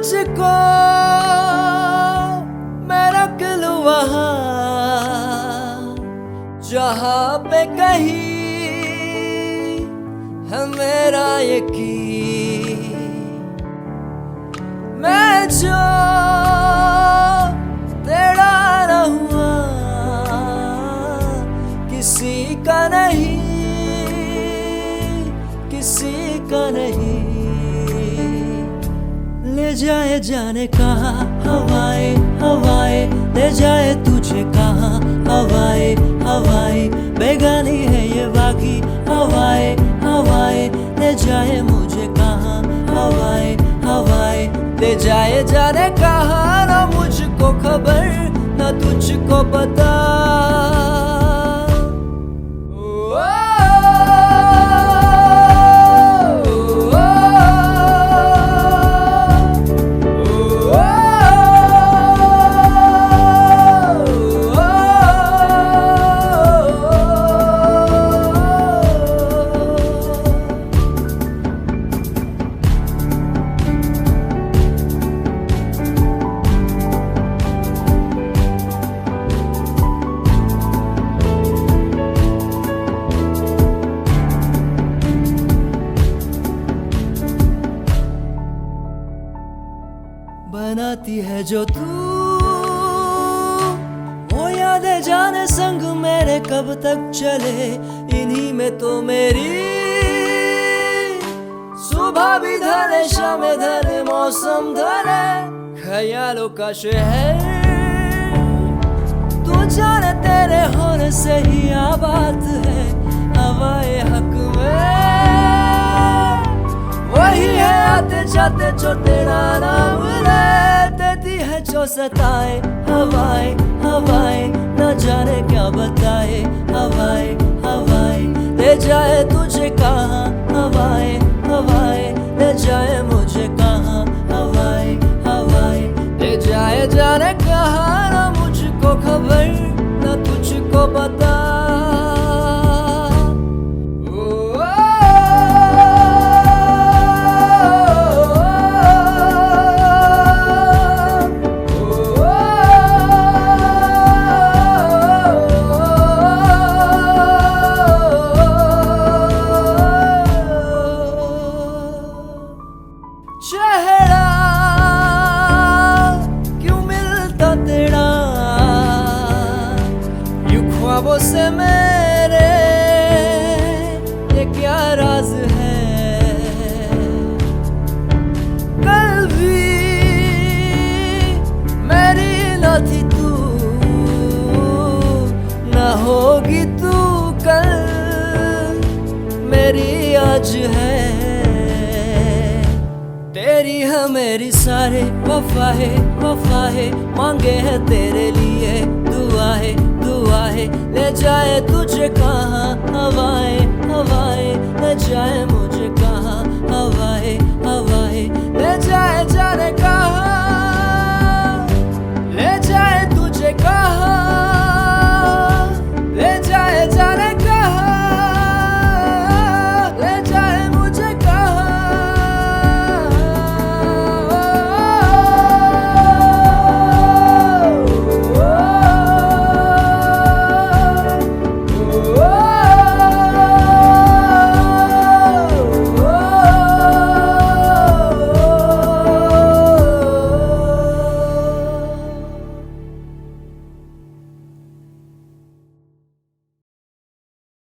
तुझको मैं रख लूं वहां जहां पे कहीं है मेरा यकीन। मैं जो तेरा न हुआ किसी का नहीं, किसी का नहीं। ले जाए जाने कहाँ हवाएं हवाएं, ले जाए तुझे कहाँ हवाएं हवाएं। बेगानी है ये बाकी हवाएं हवाएं, ले जाए मुझे कहाँ हवाएं हवाएं। ले जाए जाने कहाँ, ना मुझको खबर ना तुझको पता। बनाती है जो तू वो यादें जाने संग मेरे कब तक चले। इन्हीं में तो मेरी सुबह भी ढले, शाम ढले, मौसम ढले। ख्यालों का शहर तू जाने तेरे होने से ही आबाद है। हवाए हक में वही है आते जाते जो तेरा नाम ले देती है जो सताए। हवाएं हवाएं न जाने क्या बताए। हवाएं हवाएं ले जाए तुझे कहाँ हवाएं हवाएं, ले जाए मुझे कहाँ हवाएं हवाएं। ले जाए जाने कहाँ, ना मुझको खबर ना तुझको पता। चेहरा क्यों मिलता तेरा यूं ख्वाबों से मेरे, ये क्या राज है। कल भी मेरी न थी तू, न होगी तू कल मेरी आज है। तेरी है मेरी सारे वफा है, मांगे हैं तेरे लिए दुआ है। ले जाए तुझे कहाँ हवाएं हवाएं, ले जाए मुझे कहाँ